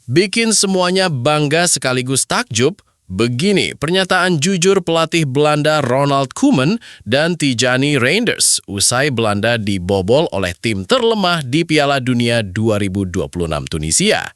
Bikin semuanya bangga sekaligus takjub, begini pernyataan jujur pelatih Belanda Ronald Koeman dan Tijani Reinders usai Belanda dibobol oleh tim terlemah di Piala Dunia 2026 Tunisia.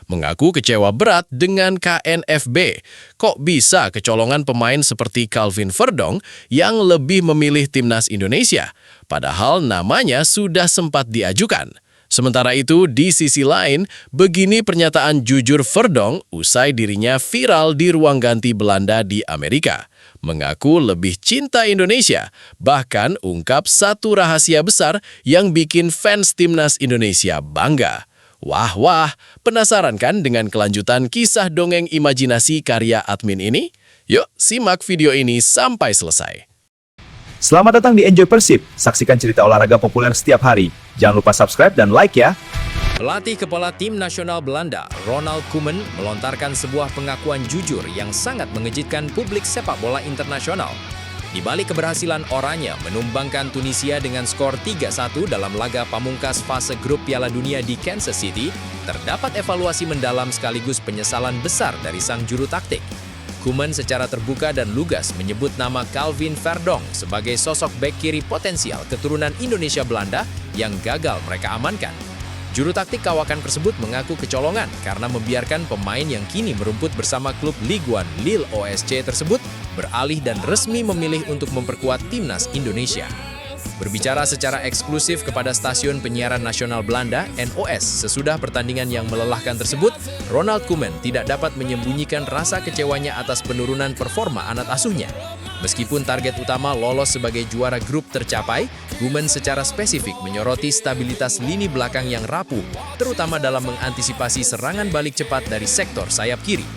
Mengaku kecewa berat dengan KNFB. Kok bisa kecolongan pemain seperti Calvin Verdong yang lebih memilih timnas Indonesia, padahal namanya sudah sempat diajukan. Sementara itu, di sisi lain, begini pernyataan jujur Verdong usai dirinya viral di ruang ganti Belanda di Amerika. Mengaku lebih cinta Indonesia, bahkan ungkap satu rahasia besar yang bikin fans timnas Indonesia bangga. Wah, penasaran kan dengan kelanjutan kisah dongeng imajinasi karya admin ini? Yuk, simak video ini sampai selesai. Selamat datang di Enjoy Persib. Saksikan cerita olahraga populer setiap hari. Jangan lupa subscribe dan like ya. Pelatih kepala tim nasional Belanda, Ronald Koeman, melontarkan sebuah pengakuan jujur yang sangat mengejutkan publik sepak bola internasional. Di balik keberhasilan oranye menumbangkan Tunisia dengan skor 3-1 dalam laga pamungkas fase grup Piala Dunia di Kansas City, terdapat evaluasi mendalam sekaligus penyesalan besar dari sang juru taktik. Koeman secara terbuka dan lugas menyebut nama Calvin Verdong sebagai sosok bek kiri potensial keturunan Indonesia-Belanda yang gagal mereka amankan. Juru taktik kawakan tersebut mengaku kecolongan karena membiarkan pemain yang kini merumput bersama klub Ligue 1 Lille OSC tersebut beralih dan resmi memilih untuk memperkuat timnas Indonesia. Berbicara secara eksklusif kepada stasiun penyiaran nasional Belanda, NOS, sesudah pertandingan yang melelahkan tersebut, Ronald Koeman tidak dapat menyembunyikan rasa kecewanya atas penurunan performa anak asuhnya. Meskipun target utama lolos sebagai juara grup tercapai, Koeman secara spesifik menyoroti stabilitas lini belakang yang rapuh, terutama dalam mengantisipasi serangan balik cepat dari sektor sayap kiri.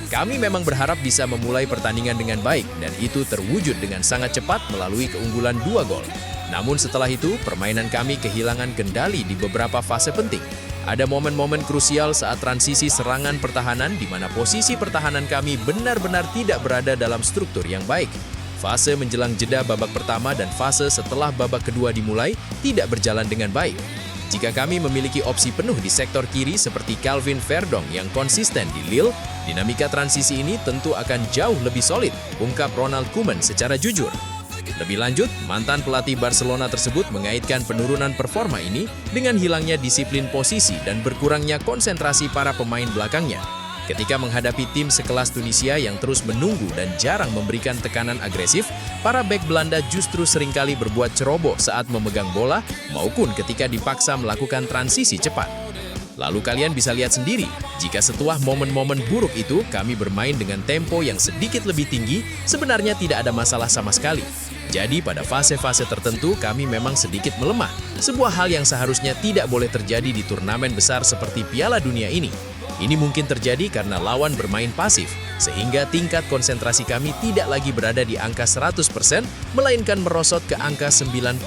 Kami memang berharap bisa memulai pertandingan dengan baik, dan itu terwujud dengan sangat cepat melalui keunggulan 2 gol. Namun setelah itu, permainan kami kehilangan kendali di beberapa fase penting. Ada momen-momen krusial saat transisi serangan pertahanan di mana posisi pertahanan kami benar-benar tidak berada dalam struktur yang baik. Fase menjelang jeda babak pertama dan fase setelah babak kedua dimulai tidak berjalan dengan baik. Jika kami memiliki opsi penuh di sektor kiri seperti Calvin Verdong yang konsisten di Lille, dinamika transisi ini tentu akan jauh lebih solid, ungkap Ronald Koeman secara jujur. Lebih lanjut, mantan pelatih Barcelona tersebut mengaitkan penurunan performa ini dengan hilangnya disiplin posisi dan berkurangnya konsentrasi para pemain belakangnya. Ketika menghadapi tim sekelas Tunisia yang terus menunggu dan jarang memberikan tekanan agresif, para bek Belanda justru seringkali berbuat ceroboh saat memegang bola maupun ketika dipaksa melakukan transisi cepat. Lalu kalian bisa lihat sendiri, jika setelah momen-momen buruk itu kami bermain dengan tempo yang sedikit lebih tinggi, sebenarnya tidak ada masalah sama sekali. Jadi pada fase-fase tertentu kami memang sedikit melemah, sebuah hal yang seharusnya tidak boleh terjadi di turnamen besar seperti Piala Dunia ini. Ini mungkin terjadi karena lawan bermain pasif, sehingga tingkat konsentrasi kami tidak lagi berada di angka 100%, melainkan merosot ke angka 90%.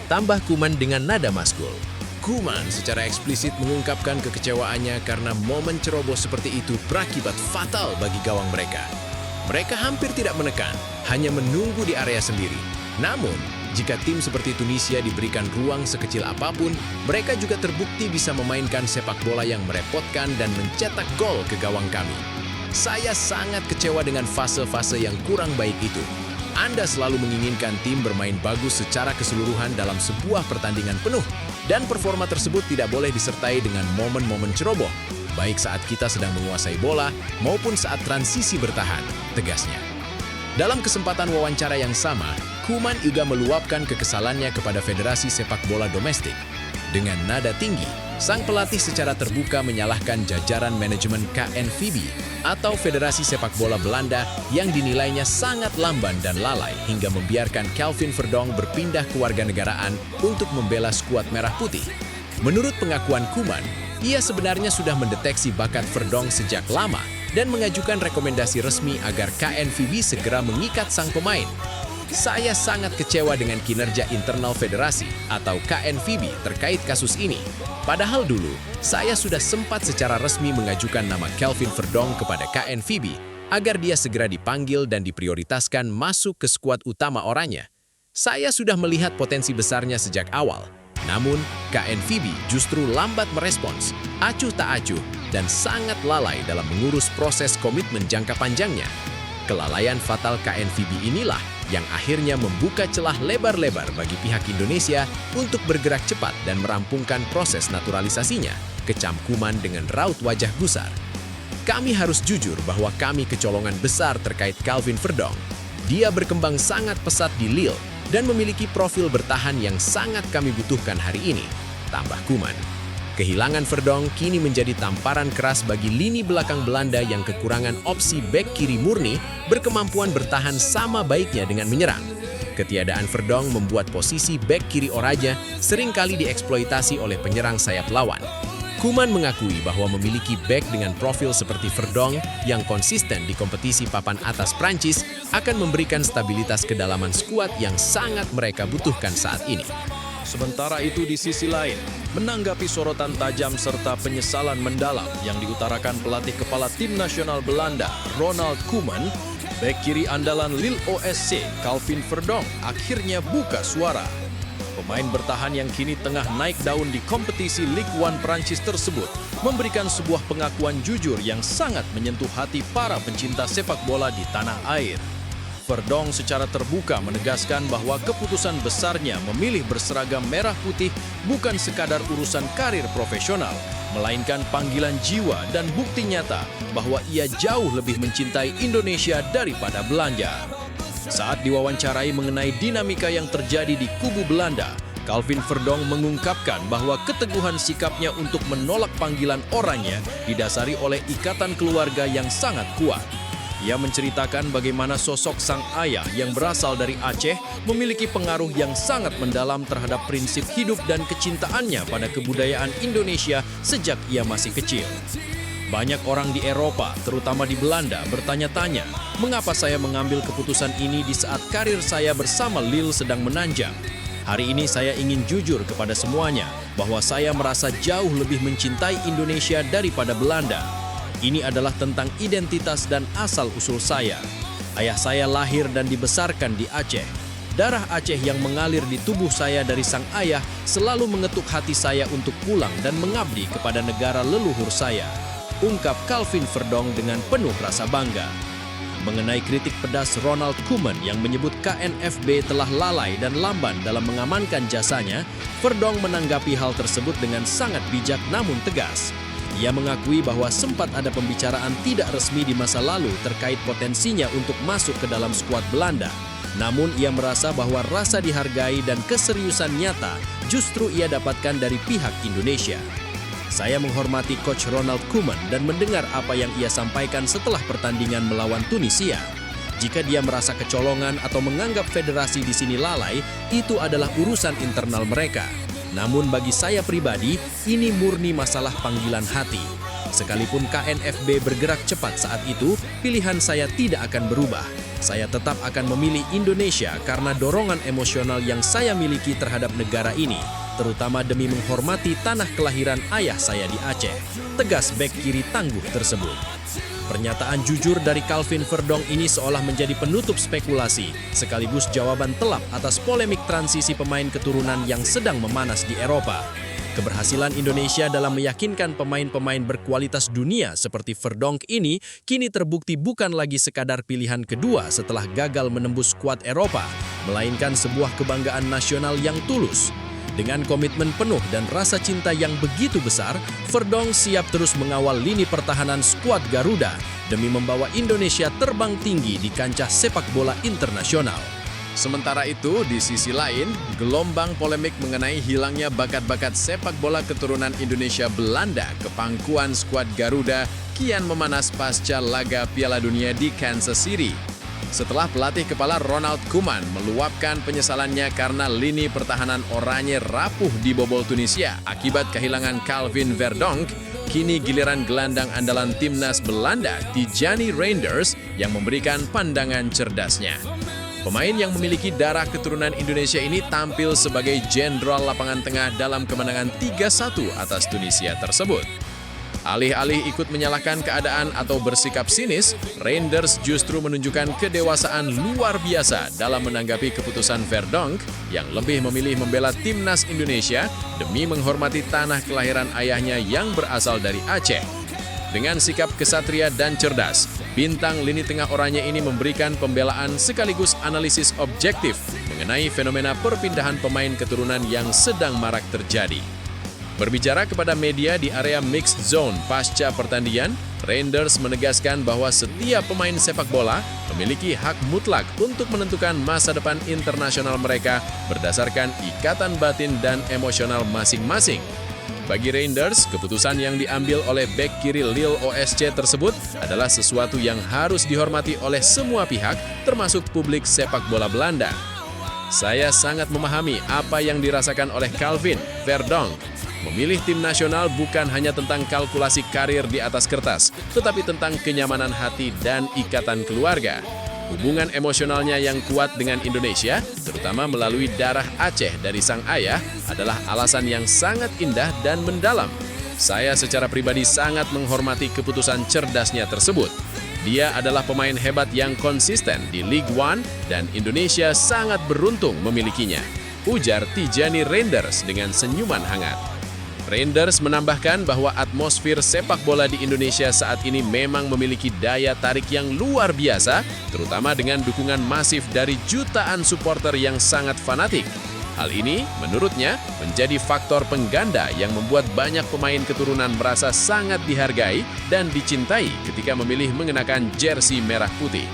Tambah Koeman dengan nada maskul. Koeman secara eksplisit mengungkapkan kekecewaannya karena momen ceroboh seperti itu berakibat fatal bagi gawang mereka. Mereka hampir tidak menekan, hanya menunggu di area sendiri. Namun, jika tim seperti Tunisia diberikan ruang sekecil apapun, mereka juga terbukti bisa memainkan sepak bola yang merepotkan dan mencetak gol ke gawang kami. Saya sangat kecewa dengan fase-fase yang kurang baik itu. Anda selalu menginginkan tim bermain bagus secara keseluruhan dalam sebuah pertandingan penuh, dan performa tersebut tidak boleh disertai dengan momen-momen ceroboh, baik saat kita sedang menguasai bola maupun saat transisi bertahan, tegasnya. Dalam kesempatan wawancara yang sama, Koeman juga meluapkan kekesalannya kepada Federasi Sepak Bola Domestik. Dengan nada tinggi, sang pelatih secara terbuka menyalahkan jajaran manajemen KNVB atau Federasi Sepak Bola Belanda yang dinilainya sangat lamban dan lalai hingga membiarkan Calvin Verdong berpindah kewarganegaraan untuk membela skuad Merah Putih. Menurut pengakuan Koeman, ia sebenarnya sudah mendeteksi bakat Verdong sejak lama dan mengajukan rekomendasi resmi agar KNVB segera mengikat sang pemain. Saya sangat kecewa dengan kinerja internal federasi atau KNVB terkait kasus ini. Padahal dulu, saya sudah sempat secara resmi mengajukan nama Calvin Verdong kepada KNVB agar dia segera dipanggil dan diprioritaskan masuk ke skuad utama oranye. Saya sudah melihat potensi besarnya sejak awal. Namun, KNVB justru lambat merespons, acuh tak acuh, dan sangat lalai dalam mengurus proses komitmen jangka panjangnya. Kelalaian fatal KNVB inilah yang akhirnya membuka celah lebar-lebar bagi pihak Indonesia untuk bergerak cepat dan merampungkan proses naturalisasinya, kecam Kuman dengan raut wajah gusar. Kami harus jujur bahwa kami kecolongan besar terkait Calvin Verdong. Dia berkembang sangat pesat di Lille dan memiliki profil bertahan yang sangat kami butuhkan hari ini, tambah Kuman. Kehilangan Verdong kini menjadi tamparan keras bagi lini belakang Belanda yang kekurangan opsi bek kiri murni berkemampuan bertahan sama baiknya dengan menyerang. Ketiadaan Verdong membuat posisi bek kiri Oraja seringkali dieksploitasi oleh penyerang sayap lawan. Kuman mengakui bahwa memiliki bek dengan profil seperti Verdong yang konsisten di kompetisi papan atas Prancis akan memberikan stabilitas kedalaman skuad yang sangat mereka butuhkan saat ini. Sementara itu di sisi lain, menanggapi sorotan tajam serta penyesalan mendalam yang diutarakan pelatih kepala tim nasional Belanda, Ronald Koeman, bek kiri andalan Lille OSC, Calvin Verdong, akhirnya buka suara. Pemain bertahan yang kini tengah naik daun di kompetisi Ligue 1 Prancis tersebut memberikan sebuah pengakuan jujur yang sangat menyentuh hati para pencinta sepak bola di tanah air. Verdong secara terbuka menegaskan bahwa keputusan besarnya memilih berseragam merah putih bukan sekadar urusan karir profesional, melainkan panggilan jiwa dan bukti nyata bahwa ia jauh lebih mencintai Indonesia daripada Belanda. Saat diwawancarai mengenai dinamika yang terjadi di kubu Belanda, Calvin Verdong mengungkapkan bahwa keteguhan sikapnya untuk menolak panggilan orangnya didasari oleh ikatan keluarga yang sangat kuat. Ia menceritakan bagaimana sosok sang ayah yang berasal dari Aceh memiliki pengaruh yang sangat mendalam terhadap prinsip hidup dan kecintaannya pada kebudayaan Indonesia sejak ia masih kecil. Banyak orang di Eropa, terutama di Belanda, bertanya-tanya, mengapa saya mengambil keputusan ini di saat karir saya bersama Lille sedang menanjak. Hari ini saya ingin jujur kepada semuanya bahwa saya merasa jauh lebih mencintai Indonesia daripada Belanda. Ini adalah tentang identitas dan asal-usul saya. Ayah saya lahir dan dibesarkan di Aceh. Darah Aceh yang mengalir di tubuh saya dari sang ayah selalu mengetuk hati saya untuk pulang dan mengabdi kepada negara leluhur saya, ungkap Calvin Verdong dengan penuh rasa bangga. Mengenai kritik pedas Ronald Koeman yang menyebut KNVB telah lalai dan lamban dalam mengamankan jasanya, Verdong menanggapi hal tersebut dengan sangat bijak namun tegas. Ia mengakui bahwa sempat ada pembicaraan tidak resmi di masa lalu terkait potensinya untuk masuk ke dalam skuad Belanda. Namun ia merasa bahwa rasa dihargai dan keseriusan nyata justru ia dapatkan dari pihak Indonesia. Saya menghormati Coach Ronald Koeman dan mendengar apa yang ia sampaikan setelah pertandingan melawan Tunisia. Jika dia merasa kecolongan atau menganggap federasi di sini lalai, itu adalah urusan internal mereka. Namun bagi saya pribadi, ini murni masalah panggilan hati. Sekalipun KNVB bergerak cepat saat itu, pilihan saya tidak akan berubah. Saya tetap akan memilih Indonesia karena dorongan emosional yang saya miliki terhadap negara ini, terutama demi menghormati tanah kelahiran ayah saya di Aceh, tegas bek kiri tangguh tersebut. Pernyataan jujur dari Calvin Verdong ini seolah menjadi penutup spekulasi, sekaligus jawaban telap atas polemik transisi pemain keturunan yang sedang memanas di Eropa. Keberhasilan Indonesia dalam meyakinkan pemain-pemain berkualitas dunia seperti Verdong ini kini terbukti bukan lagi sekadar pilihan kedua setelah gagal menembus skuad Eropa, melainkan sebuah kebanggaan nasional yang tulus. Dengan komitmen penuh dan rasa cinta yang begitu besar, Verdong siap terus mengawal lini pertahanan skuad Garuda demi membawa Indonesia terbang tinggi di kancah sepak bola internasional. Sementara itu, di sisi lain, gelombang polemik mengenai hilangnya bakat-bakat sepak bola keturunan Indonesia Belanda ke pangkuan skuad Garuda kian memanas pasca laga Piala Dunia di Kansas City. Setelah pelatih kepala Ronald Koeman meluapkan penyesalannya karena lini pertahanan oranye rapuh dibobol Tunisia akibat kehilangan Calvin Verdong, kini giliran gelandang andalan timnas Belanda, Tijani Reinders, yang memberikan pandangan cerdasnya. Pemain yang memiliki darah keturunan Indonesia ini tampil sebagai jenderal lapangan tengah dalam kemenangan 3-1 atas Tunisia tersebut. Alih-alih ikut menyalahkan keadaan atau bersikap sinis, Reinders justru menunjukkan kedewasaan luar biasa dalam menanggapi keputusan Verdonk yang lebih memilih membela timnas Indonesia demi menghormati tanah kelahiran ayahnya yang berasal dari Aceh. Dengan sikap kesatria dan cerdas, bintang lini tengah oranye ini memberikan pembelaan sekaligus analisis objektif mengenai fenomena perpindahan pemain keturunan yang sedang marak terjadi. Berbicara kepada media di area mixed zone pasca pertandingan, Reinders menegaskan bahwa setiap pemain sepak bola memiliki hak mutlak untuk menentukan masa depan internasional mereka berdasarkan ikatan batin dan emosional masing-masing. Bagi Reinders, keputusan yang diambil oleh bek kiri Lille OSC tersebut adalah sesuatu yang harus dihormati oleh semua pihak, termasuk publik sepak bola Belanda. Saya sangat memahami apa yang dirasakan oleh Calvin Verdonk. Memilih tim nasional bukan hanya tentang kalkulasi karir di atas kertas, tetapi tentang kenyamanan hati dan ikatan keluarga. Hubungan emosionalnya yang kuat dengan Indonesia, terutama melalui darah Aceh dari sang ayah, adalah alasan yang sangat indah dan mendalam. Saya secara pribadi sangat menghormati keputusan cerdasnya tersebut. Dia adalah pemain hebat yang konsisten di Ligue 1 dan Indonesia sangat beruntung memilikinya, ujar Tijani Reinders dengan senyuman hangat. Reinders menambahkan bahwa atmosfer sepak bola di Indonesia saat ini memang memiliki daya tarik yang luar biasa, terutama dengan dukungan masif dari jutaan supporter yang sangat fanatik. Hal ini, menurutnya, menjadi faktor pengganda yang membuat banyak pemain keturunan merasa sangat dihargai dan dicintai ketika memilih mengenakan jersey merah putih.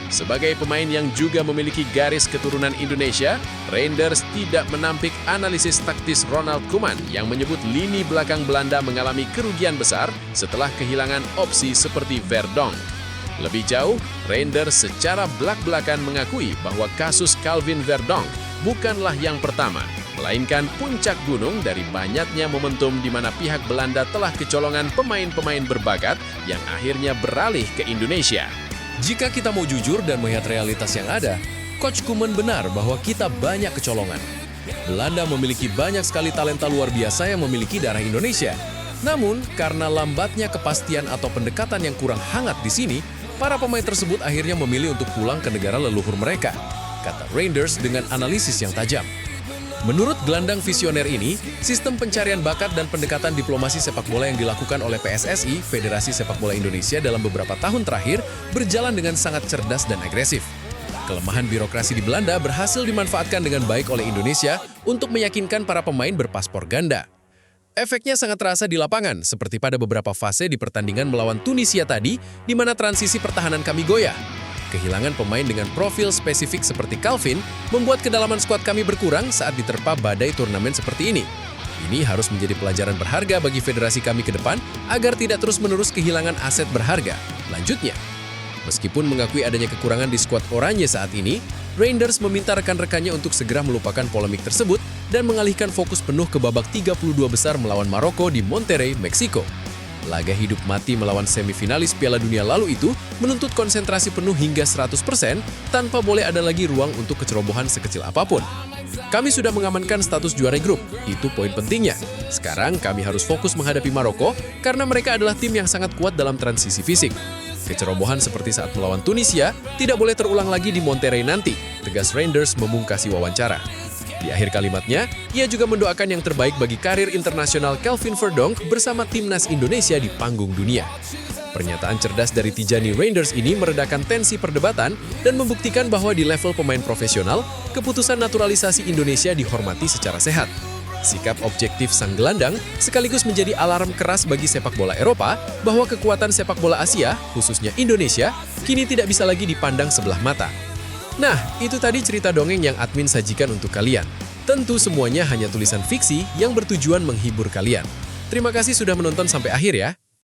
Sebagai pemain yang juga memiliki garis keturunan Indonesia, Reinders tidak menampik analisis taktis Ronald Koeman yang menyebut lini belakang Belanda mengalami kerugian besar setelah kehilangan opsi seperti Verdonk. Lebih jauh, Reinders secara belak-belakan mengakui bahwa kasus Calvin Verdonk bukanlah yang pertama, melainkan puncak gunung dari banyaknya momentum di mana pihak Belanda telah kecolongan pemain-pemain berbakat yang akhirnya beralih ke Indonesia. Jika kita mau jujur dan melihat realitas yang ada, Coach Koeman benar bahwa kita banyak kecolongan. Belanda memiliki banyak sekali talenta luar biasa yang memiliki darah Indonesia. Namun, karena lambatnya kepastian atau pendekatan yang kurang hangat di sini, para pemain tersebut akhirnya memilih untuk pulang ke negara leluhur mereka, kata Reinders dengan analisis yang tajam. Menurut gelandang visioner ini, sistem pencarian bakat dan pendekatan diplomasi sepak bola yang dilakukan oleh PSSI, Federasi Sepak Bola Indonesia dalam beberapa tahun terakhir, berjalan dengan sangat cerdas dan agresif. Kelemahan birokrasi di Belanda berhasil dimanfaatkan dengan baik oleh Indonesia untuk meyakinkan para pemain berpaspor ganda. Efeknya sangat terasa di lapangan, seperti pada beberapa fase di pertandingan melawan Tunisia tadi, di mana transisi pertahanan kami goyah. Kehilangan pemain dengan profil spesifik seperti Calvin membuat kedalaman skuad kami berkurang saat diterpa badai turnamen seperti ini. Ini harus menjadi pelajaran berharga bagi federasi kami ke depan agar tidak terus-menerus kehilangan aset berharga. Lanjutnya, meskipun mengakui adanya kekurangan di skuad oranye saat ini, Reinders meminta rekan-rekannya untuk segera melupakan polemik tersebut dan mengalihkan fokus penuh ke babak 32 besar melawan Maroko di Monterrey, Meksiko. Laga hidup mati melawan semifinalis Piala Dunia lalu itu menuntut konsentrasi penuh hingga 100% tanpa boleh ada lagi ruang untuk kecerobohan sekecil apapun. Kami sudah mengamankan status juara grup, itu poin pentingnya. Sekarang kami harus fokus menghadapi Maroko karena mereka adalah tim yang sangat kuat dalam transisi fisik. Kecerobohan seperti saat melawan Tunisia tidak boleh terulang lagi di Monterrey nanti, tegas Reinders memungkasi wawancara. Di akhir kalimatnya, ia juga mendoakan yang terbaik bagi karir internasional Calvin Verdonk bersama timnas Indonesia di panggung dunia. Pernyataan cerdas dari Tijani Reinders ini meredakan tensi perdebatan dan membuktikan bahwa di level pemain profesional, keputusan naturalisasi Indonesia dihormati secara sehat. Sikap objektif sang gelandang sekaligus menjadi alarm keras bagi sepak bola Eropa bahwa kekuatan sepak bola Asia, khususnya Indonesia, kini tidak bisa lagi dipandang sebelah mata. Nah, itu tadi cerita dongeng yang admin sajikan untuk kalian. Tentu semuanya hanya tulisan fiksi yang bertujuan menghibur kalian. Terima kasih sudah menonton sampai akhir ya.